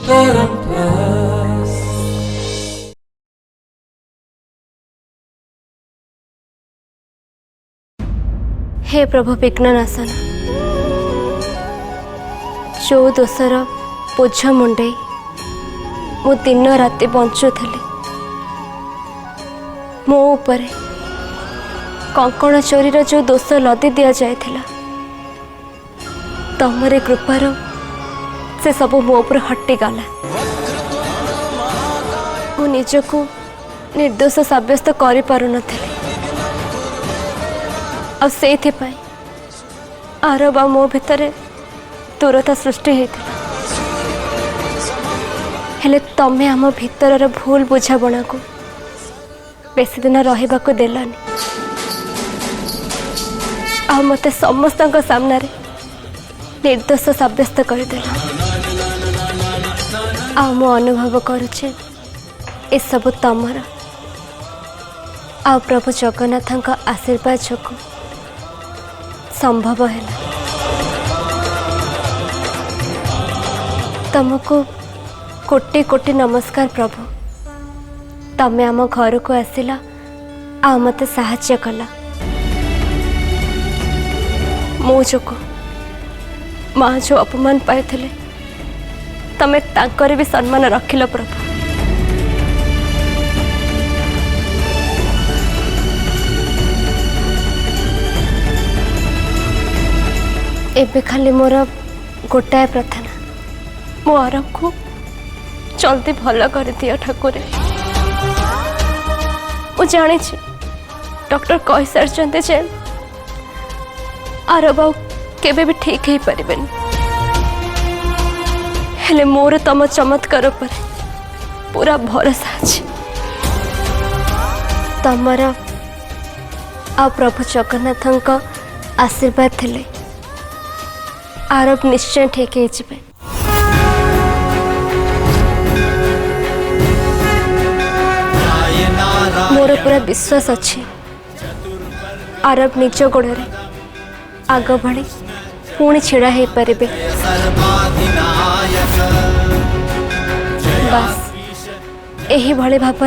हे प्रभु विघ्ननाशन जो दोषर बोझ मुंडे मु दिन राति बंचुली मो ऊपर कंकण चोरीर जो दोष लदी दि जाइथिला तमरे कृपार से सब मो ऊपर हटिगला मु निजको निर्दोष सब्यस्त करि पारु नथिली आ सेथिपाई आर बा मो भितर दूरता सृष्टि होता हेले तमे आम भितर भूल बुझाबणा को बेसी दिन रहिबा को देलानी आ मते समस्त सामने निर्दोष सब्यस्त करदेला आ मो अनुभव करुचे ए सब तमर आ प्रभु जगन्नाथ आशीर्वाद जो संभव है तुमको कोटि कोटि नमस्कार प्रभु तमे आम घर को आसिला आ मते साहाय्य कला मो जो माँ जो अपमान पाई तमे तांकर भी सम्मान रखिल प्रभु एबे खाली मोर गोटाए प्रार्थना मो आरब को जल्दी भल कर दिया ठाकुर मु जानी डॉक्टर कही सारी जे आरब केबे भी ठीक ही परिबेन हेले मोर तम चमत्कार पर पूरा भरोसा अछि तमर आ प्रभु जगन्नाथ आशीर्वाद थिले आरब निश्चय ठीक है मोर पूरा विश्वास अच्छी आरब निज गोड़े आग भली पुणी छिड़ा हो पारे बस यही भली भाव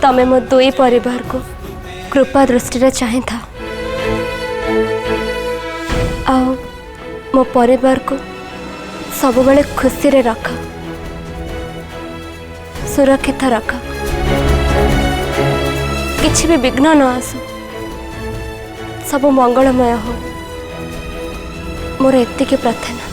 तमे मो दुई परिवार को कृपा दृष्टि चाहे था आओ मो परिवार को सब बेले खुशी रे रख सुरक्षित रख किछि भी विघ्न न आसु सब मंगलमय हो मोर एतिकी प्रार्थना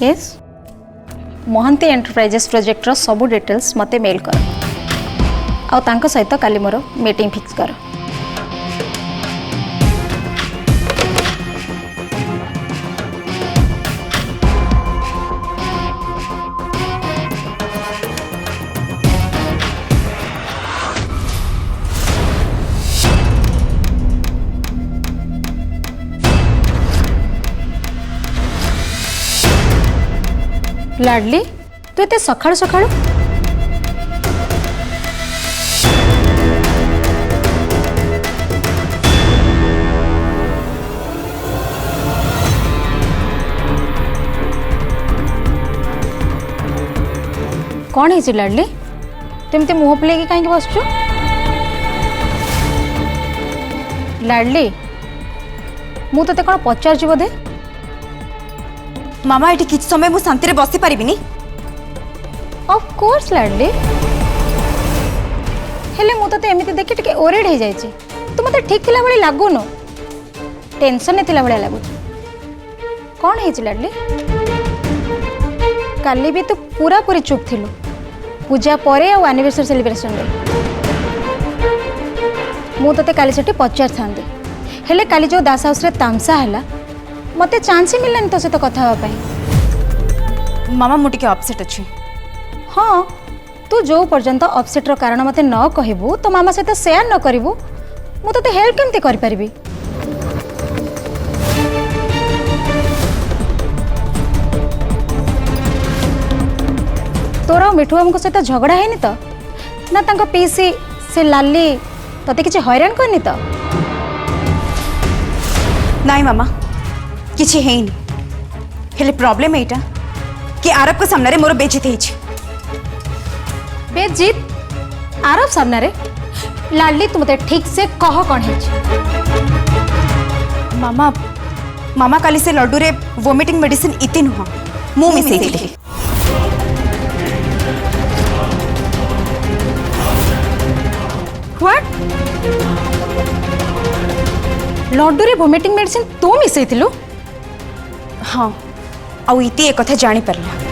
यस महांती एंटरप्राइजेस प्रोजेक्ट रो सबु डिटेल्स मते मेल कर आ तांको सहित काली मोर मीटिंग फिक्स कर लाडली तू एते सकाळु सकाळु कौन है लाडली तुमते मुह फुले कहीं बसचु लाडली मु ते कौन पचार बोधे मामा ये किसी समय मु शांति रे बसी पारिबिनी ऑफ कोर्स लाडली हेले मु तो एमिति देखि टिके ओरेड हे जायछि तू मते ठीक थिला बळी लागुनो टेंशन ने थिला बळी लागु कौन है लाडली काली भी तू पूरा पूरी चुप थिलु पूजा परे आ एनिवर्सरी सेलिब्रेशन रे मु तते काली सेठी पचार थांदी हेले काली जो दास हाउस रे तामसा हला मते चांस ही मिलनी तो सहित कथा मामा मुझे अपसेट अच्छी हाँ तू जो पर्यंत अपसेट कारण मते न कहबू तो मामा सहित शेयर न करिवु मु तते हेल्प केमते करि परिबी। तोरा मिठू बाबू सहित झगड़ा है तो ना तांको पीसी से लाली तते किछि हैरान करनी तो नाई मामा किछि हेइनी हेले प्रॉब्लम एटा कि आरब को सामने रे मोर बेइज्जती हेछि। बेजीत आरब सामने रे लाली तू मते ठीक से कह कौन है। मामा मामा काली से लड्डू रे वोमिटिंग मेडिसिन इति नुह मु मिसेइथिली। व्हाट लड्डू रे वोमिटिंग मेडिसिन तू मिसेइथिलु? हाँ आउ इति एक कथा जानी परला।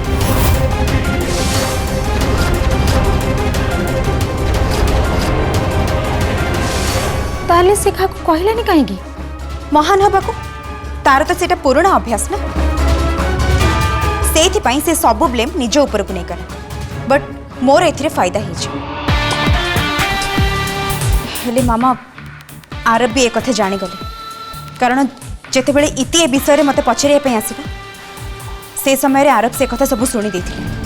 ताले से का कहलानी काहेगी? महान हबाकू तार तो सेटा पुराना अभ्यास ना सेथि पई से सब ब्लेम निज ऊपर को नहीं करा बट मोर एथिरे फायदा हेछि। हेले मामा आरब भी एक कथा जानी गले कारण जेते बेले इति ए विषय रे मते पछरिया पई आसीबा से समय रे आरब से कथा सब सुनी देथिले।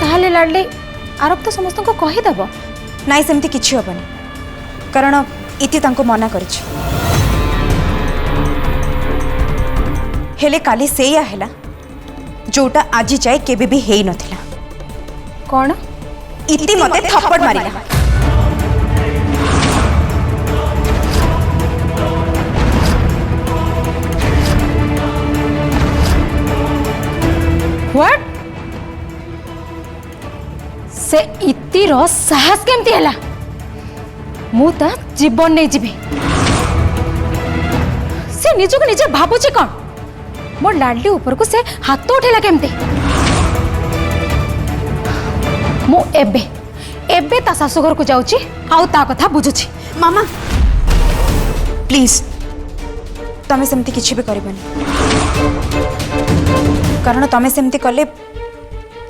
ताले लाडली आरब तो समस्त को कहि दबो नाई सेमती किछि हबनी कारण इति तांको मना करछि। हेले काली सेया हैला जोटा आज जाए केबे भी हेई नथिला। कौन? इति मते थप्पड़ मारिला। व्हाट से इति रो साहस केमती हैला? मु ता जीवन नहीं जीवी से निजको निजे भाबुची कौन मोर लाडली ऊपर को से हाथ उठेला केमती? मु एबे एबे ता सासु घर को जाउची आउ ता कथा बुझुची। मामा प्लीज तमे सेमती किछि भी करबनी कारण तमे सेमती कले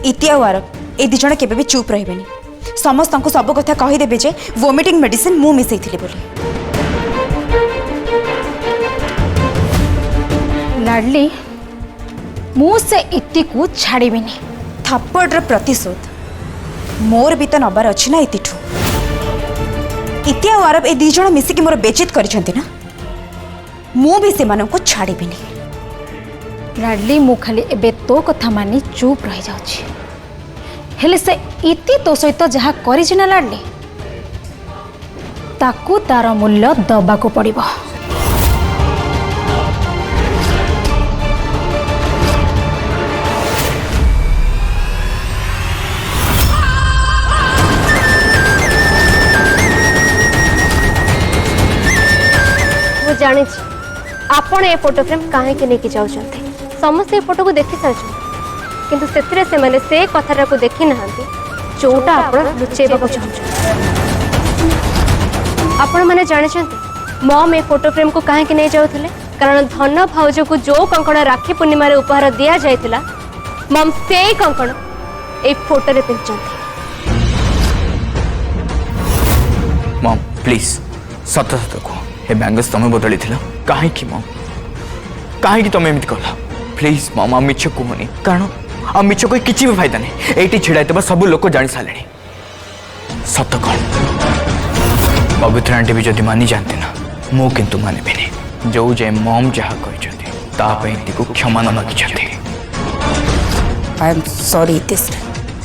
इति आ आरब ए दी जण केबे भी चुप रहबेनी समस्त को सब कथा कहि देबे जे वोमिटिंग मेडिसिन मु मिसेइथिली बोली। लाडली मु से इति को छाड़ीबिनी। थप्पड़ प्रतिशोध मोर भी तो नबार अच्छी ना इतिठू इति आ आरब ए दी जण मिसिकी मोर बेचित करिसंती ना मु भी से मानन को छाड़ीबिनी। लाडली मु खाली एबे तो कथा मानी चुप रह जाउची हेले से इति तो सहित जहा करिछि ना लाडली ताकू तार मूल्य दबा को पड़िबो। जानी आपण ए फोटो फ्रेम कहीं लेके जाऊँच समस्त ए फोटो को देखी सारी किंतु से कथा को देखी ना जोटा आपण लुचेबा चाहते आपण मैंने जानी मम ए फोटो फ्रेम को कहीं नहीं जाऊले कारण धन भाउज को जो कंकण राखी पूर्णिमा उपहार दि जाइतिला मम से कंकण ए फोटो रे पिंचंती। मम प्लीज सत सत कह ए बैंगल्स तमें बदली कहीं मम कहीं तुम एमती कल प्लीज मम आ मिछ कहनी कारण आ मिछ कोई किसी भी फायदा नहीं ये छिड़ा सब लोग जानी सारे सत कौन पवित्र आंटी भी जदि मानी जाते ना मु किंतु मानबी जो जे मम जहाँ कहते को क्षमा न मागी आई एम सॉरी इतिश्री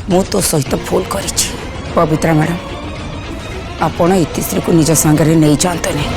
मु तो सहित भूल करिछि पवित्रा मैडम आपण इतिश्री को निज संगे नहीं जानते नहीं।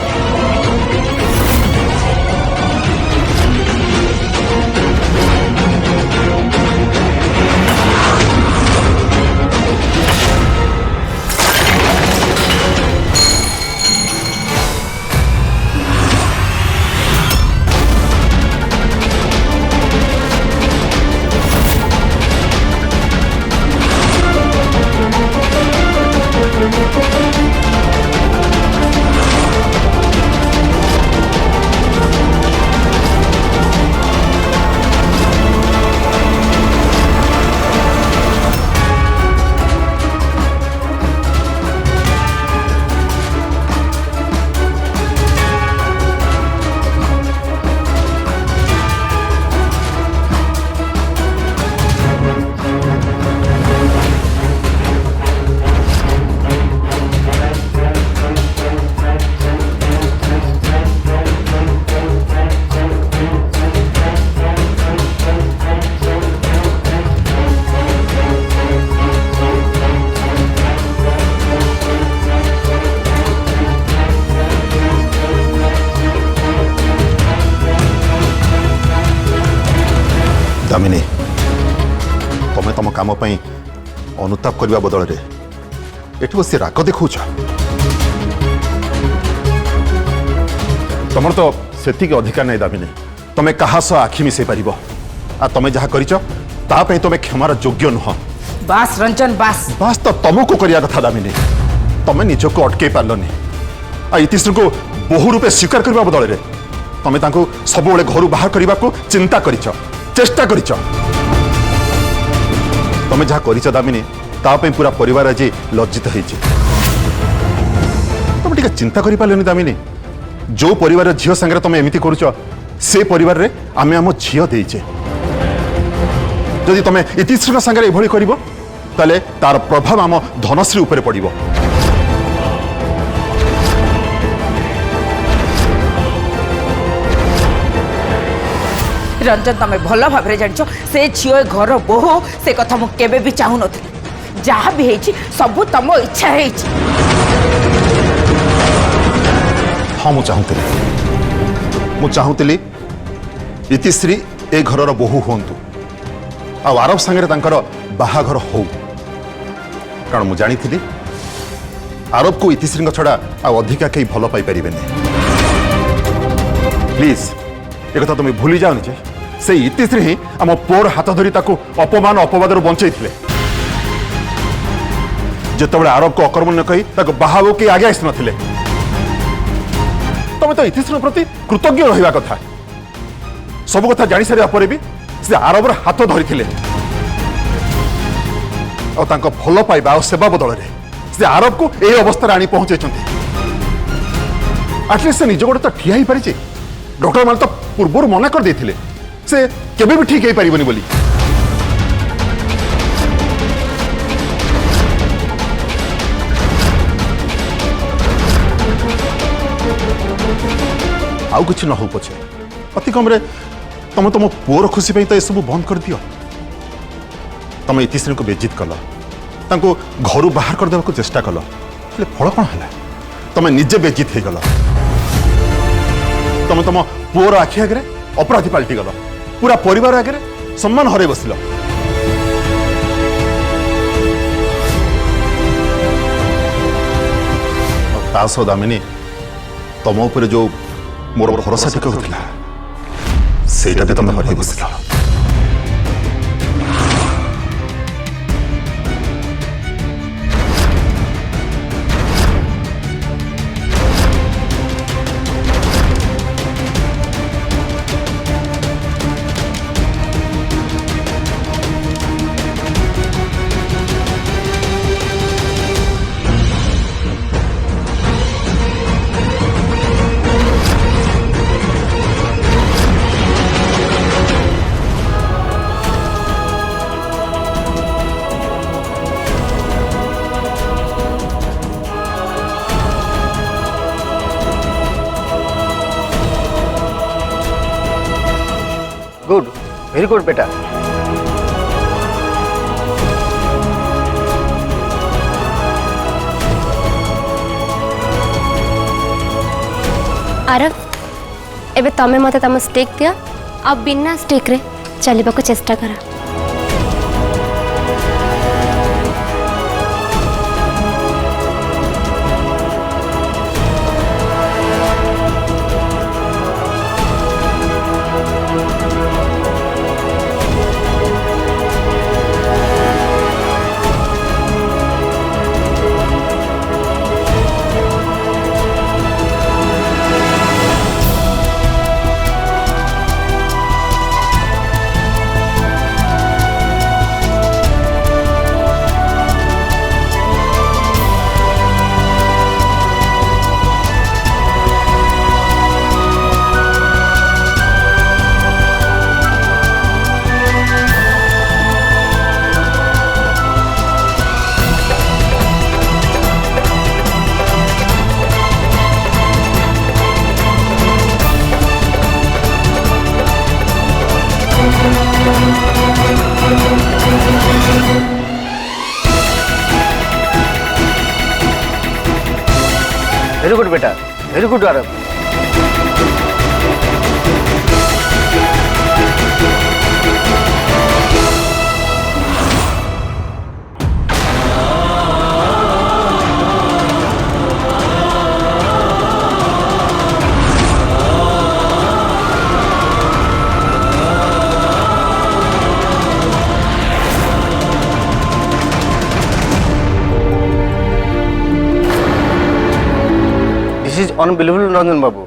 दामिनी तुम्हें तुम काम अनुताप करने बदल रे एठी बस राग देखौ तुम तो सेतिक अधिकार नहीं दामिनी तुम्हें कहा सह आखि मिसे पार आ तुम्हें जहाँ कर तुम्हें क्षमार योग्य नुह बास रंजन बास बास तो तुमको करिया कथा दामिनी तुम्हें निजक अटकई पारलनी आ इतिश्री को बहु रूपे स्वीकार करने बदल रे तुम्हें सब घर बाहर करने को चिंता करिच चेष्टा करिच तुम्हें जहाँ करिच दामिनी तापे पूरा परिवार आज लज्जित होइछि तुम टिके चिंता करि पारलनी दामिनी जो परिवार झील संगे तुम एमती करुच से परिवार रे आमे आम झील देइछे जदि तुम इतिश्री संगे एभली करिवो ताले तार प्रभाव आम धनश्री उपरे पड़िबो रंजन तमें भल भाव जान से झील घर बोह से कथा मु केबे भी चाहू नथिली जहाँ भी है सब तम इच्छा है हाँ मु चाहूली इतिश्री ए घर बोहू हूँ आरब सांगे बाहाघर हो कारण मु जानी आरब को इतिश्री छड़ा अधिका कहीं भल पाई पारे प्लीज एक कथा तुम भूली जाओ जे से इतिश्री ही आम पुअर हाथ धरी अपमान अपवाद बंचे जिते आरब को अकर्मण्य कही बाहाबू के आगे आसी नथिले तुम तो इतिश्री प्रति कृतज्ञ रहा कथा सब कथा जानी सारा पर भी से आरबर हाथ धरी भल पाइबा और सेवा बदल रे से आरब को यही अवस्था आनी पहुंचे आटलिस्ट से निज गोड़े तो ठिया ही पारिचे डॉक्टर मान तो पूर्व मना कर देथिले से केबे भी ठीक हो पारिबनी बोली आउ कुछ न हो पछे अति कम रे तुम तुम पुअर खुशी तो यह सब बंद कर दियो तुम इतिश्री को बेजित कल घर बाहर करदे को चेष्टा कल फल कौन है तुम निजे बेजित हो गल तुम तुम पुअर आखि आगे अपराधी पलटि गल पूरा परिवार आगे सम्मान हर बसिल तासह दामिनी तुम उपर जो मोर भरोसा टिक होता सेटा भी तुम हर बसिल गुड वेरी गुड बेटा आरब एबे तमे मते तम स्टेक दिया अब बिना स्टेक रे चलिबा को चेष्टा करा वेरी गुड बेटा वेरी गुड आरब अनबिलीवेबल रंजन बाबू।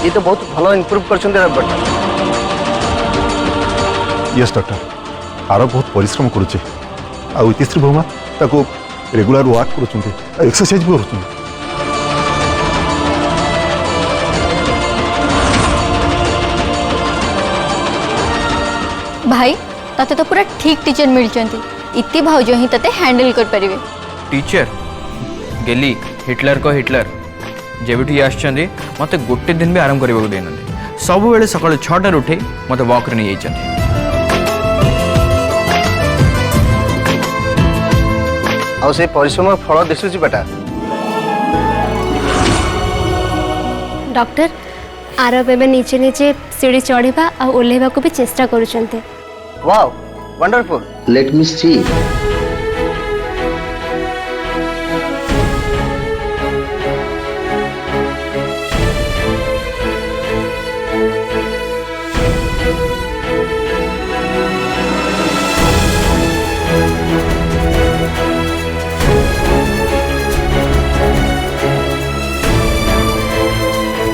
ये तो बहुत भलो इम्प्रूव कर बेटा। यस डॉक्टर आर बहुत परिश्रम करुचे आ इतिश्री भौमा ताको रेगुलर वर्क करुचंती एक्सरसाइज भी करुचंती। भाई तते तो पूरा ठीक टीचर मिलचंती इति भाउज ही तते हैंडल कर परिवे। टीचर गेली हिटलर को हिटलर जेबिठू आसछंदी मते गोटे दिन भी आराम करबा को देनंदी सब बेले सकाळ 6 उठे मते वॉक रे नहीं जाइछंदी। आ से परिश्रम फल दिसुची बेटा। डॉक्टर आरव एवं नीचे नीचे सीढ़ी चढ़ा और ओह्लैवा को भी चेष्टा करुछंते। Wow wonderful. Let me see.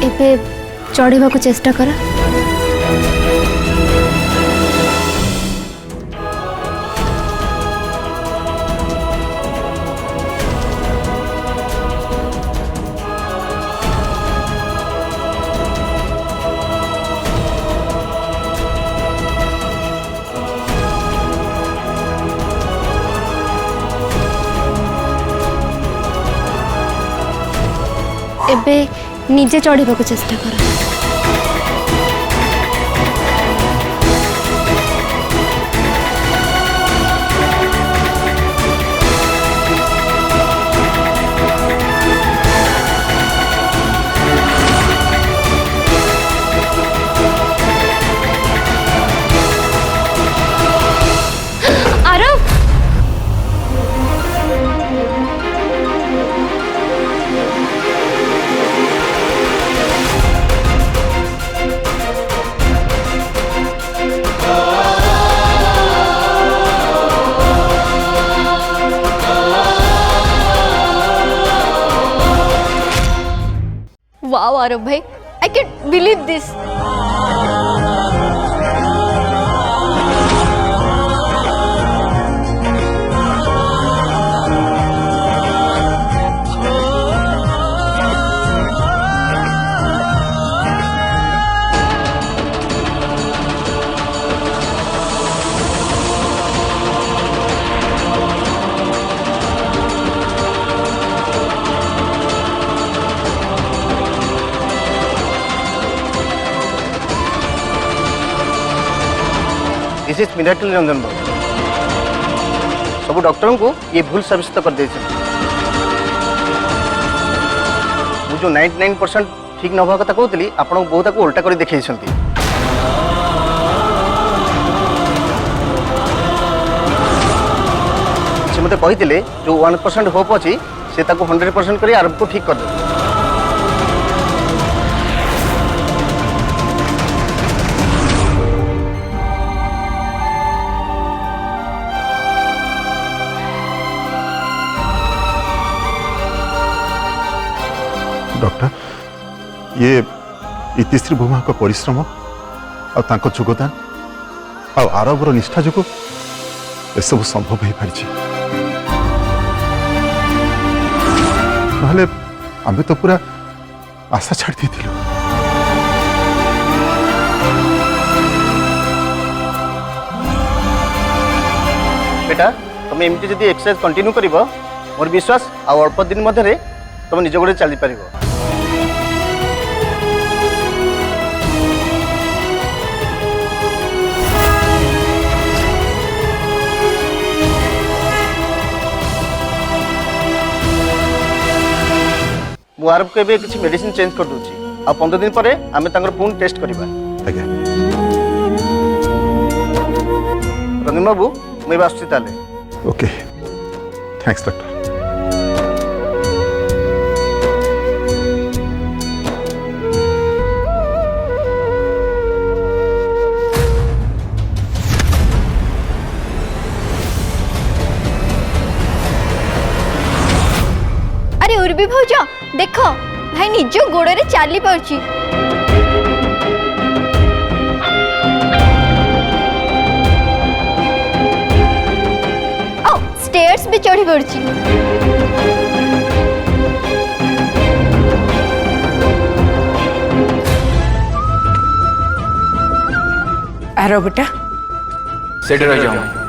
एबे चढ़ा को चेष्टा करा। एबे निजे चढ़ा को चेष्टा कर। आरव वाओ आरव भाई I can believe this. This is miracle Ranjan बाबू। सब डॉक्टरों को ये भूल साबित कर दे जो 99% ठीक न होगा कथा कहती आपन बहुत उल्टा कर देखी से मत कही जो 1% होप अच्छी से 100% कर आरंभ को ठीक कर दे। डॉक्टर ये इतिश्री भौमा का परिश्रम और तांको योगदान और आरवर निष्ठा जो सब संभव हो पारी आम तो पूरा आशा छाड़ दी। बेटा तुम एमती जब एक्सरसाइज कंटिन्यू कर मोर विश्वास आ अल्प दिन मध्य तुम निज गोड़े चली पार। मु आरब को एबे किसी मेडिसिन चेंज कर दूची आ 15 दिन पर आमे तांगर पुन टेस्ट करबा। आज्ञा रंजन बाबू मैं बासुची ताले। Okay thanks doctor. रवि भाउज देख भाई निज गोड़े चली पार्ची स्टेयर्स भी चढ़ी पड़ी। आरो बेटा सेठ रह जाओ